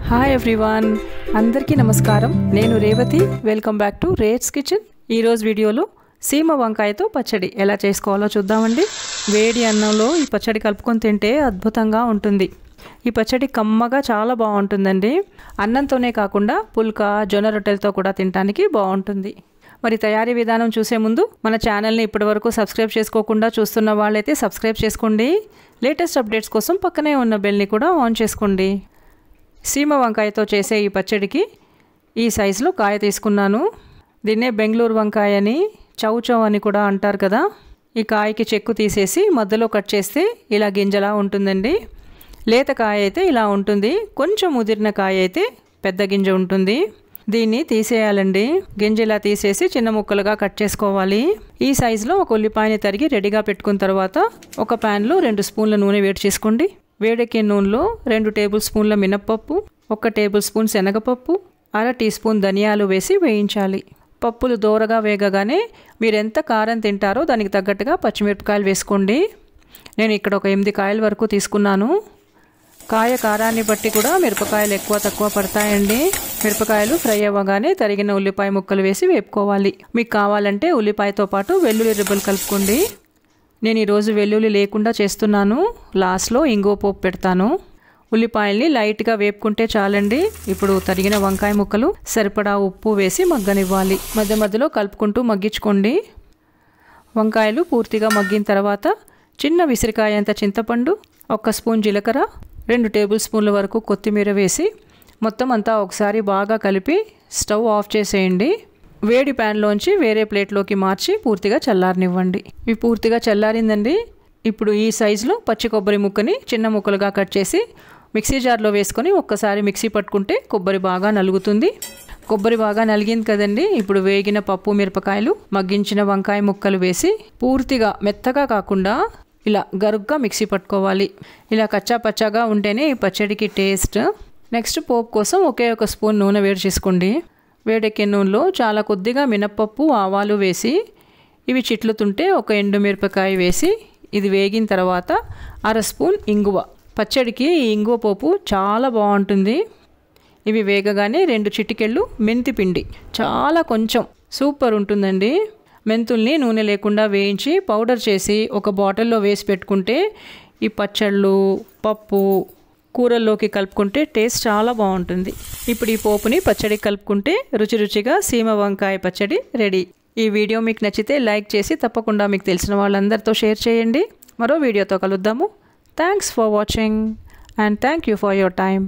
Hi everyone, అందరికీ నమస్కారం. నేను Revathi. Welcome back to rates kitchen. ఈరోజు వీడియోలో సీమ వంకాయతో పచ్చడి ఎలా చేసుకోవాలో చూద్దామండి. వేడి అన్నంలో ఈ పచ్చడి కలుపుకొని తింటే అద్భుతంగా ఉంటుంది. ఈ పచ్చడి కమ్మగా చాలా బాగుంటుందండి. అన్నంతోనే కాకుండా పుల్కా, జొన్న రొట్టెలతో కూడా తినడానికి బాగుంటుంది. మరి తయారీ విధానం చూసే ముందు మన ఛానల్ని ఇప్పటివరకు సబ్స్క్రైబ్ చేసుకోకుండా చూస్తున్న వాళ్ళైతే సబ్స్క్రైబ్ చేసుకోండి. లేటెస్ట్ అప్డేట్స్ కోసం పక్కనే ఉన్న బెల్ని కూడా ఆన్ చేసుకోండి. సీమ వంకాయతో చేసే ఈ పచ్చడికి ఈ సైజులో కాయ తీసుకున్నాను. దీన్నే బెంగళూరు వంకాయ అని, చౌచౌ అని కూడా అంటారు కదా. ఈ కాయకి చెక్కు తీసేసి మధ్యలో కట్ చేస్తే ఇలా గింజలా ఉంటుందండి. లేత కాయ అయితే ఇలా ఉంటుంది, కొంచెం ముదిరిన కాయ అయితే పెద్ద గింజ ఉంటుంది. దీన్ని తీసేయాలండి. గింజ ఇలా తీసేసి చిన్న ముక్కలుగా కట్ చేసుకోవాలి. ఈ సైజులో ఒక ఉల్లిపాయని తరిగి రెడీగా పెట్టుకున్న తర్వాత ఒక ప్యాన్లో 2 స్పూన్ల నూనె వేడి చేసుకోండి. వేడెక్కిన నూనెలో 2 టేబుల్ స్పూన్ల మినప్పప్పు, 1 టేబుల్ స్పూన్ శనగపప్పు, 1/2 టీ స్పూన్ ధనియాలు వేసి వేయించాలి. పప్పులు దోరగా వేగగానే మీరు ఎంత కారం తింటారో దానికి తగ్గట్టుగా పచ్చిమిరపకాయలు వేసుకోండి. నేను ఇక్కడ ఒక 8 కాయల వరకు తీసుకున్నాను. కాయ కారాన్ని బట్టి కూడా మిరపకాయలు ఎక్కువ తక్కువ పడతాయండి. మిరపకాయలు ఫ్రై అవ్వగానే తరిగిన ఉల్లిపాయ ముక్కలు వేసి వేపుకోవాలి. మీకు కావాలంటే ఉల్లిపాయతో పాటు వెల్లుల్లి రిబ్బలు కలుపుకోండి. నేను ఈరోజు వెల్లుల్లి లేకుండా చేస్తున్నాను. లాస్ట్లో ఇంగువ పోపు పెడతాను. ఉల్లిపాయల్ని లైట్గా వేపుకుంటే చాలండి. ఇప్పుడు తరిగిన వంకాయ ముక్కలు, సరిపడా ఉప్పు వేసి మగ్గనివ్వాలి. మధ్య మధ్యలో కలుపుకుంటూ మగ్గించుకోండి. వంకాయలు పూర్తిగా మగ్గిన తర్వాత చిన్న విసిరికాయ అంత చింతపండు, 1 స్పూన్ జీలకర్ర, 2 టేబుల్ స్పూన్ల వరకు కొత్తిమీర వేసి మొత్తం అంతా ఒకసారి బాగా కలిపి స్టవ్ ఆఫ్ చేసేయండి. వేడి ప్యాన్లోంచి వేరే ప్లేట్లోకి మార్చి పూర్తిగా చల్లారనివ్వండి. ఇవి పూర్తిగా చల్లారిందండి. ఇప్పుడు ఈ సైజులో పచ్చి కొబ్బరి ముక్కని చిన్న ముక్కలుగా కట్ చేసి మిక్సీ జార్లో వేసుకొని ఒక్కసారి మిక్సీ పట్టుకుంటే కొబ్బరి బాగా నలుగుతుంది. కొబ్బరి బాగా నలిగింది కదండి. ఇప్పుడు వేగిన పప్పు, మిరపకాయలు, మగ్గించిన వంకాయ ముక్కలు వేసి పూర్తిగా మెత్తగా కాకుండా ఇలా గరుగ్గా మిక్సీ పట్టుకోవాలి. ఇలా కచ్చా పచ్చాగా ఉంటేనే ఈ పచ్చడికి టేస్ట్. నెక్స్ట్ పోపు కోసం ఒకే 1 స్పూన్ నూనె వేడి చేసుకోండి. వేడెక్కిన నూనెలో చాలా కొద్దిగా మినప్పప్పు, ఆవాలు వేసి ఇవి చిట్లుతుంటే 1 ఎండుమిరపకాయ వేసి ఇది వేగిన తర్వాత 1/2 స్పూన్ ఇంగువ. పచ్చడికి ఈ ఇంగువ పోపు చాలా బాగుంటుంది. ఇవి వేగగానే 2 చిటికెళ్ళు మెంతి పిండి, చాలా కొంచెం, సూపర్ ఉంటుందండి. మెంతుల్ని నూనె లేకుండా వేయించి పౌడర్ చేసి ఒక బాటిల్లో వేసి పెట్టుకుంటే ఈ పచ్చళ్ళు, పప్పు, కూరల్లోకి కలుపుకుంటే టేస్ట్ చాలా బాగుంటుంది. ఇప్పుడు ఈ పోపుని పచ్చడికి కలుపుకుంటే రుచిగా సీమ వంకాయ పచ్చడి రెడీ. ఈ వీడియో మీకు నచ్చితే లైక్ చేసి తప్పకుండా మీకు తెలిసిన వాళ్ళందరితో షేర్ చేయండి. మరో వీడియోతో కలుద్దాము. Thanks for watching and thank you for your time.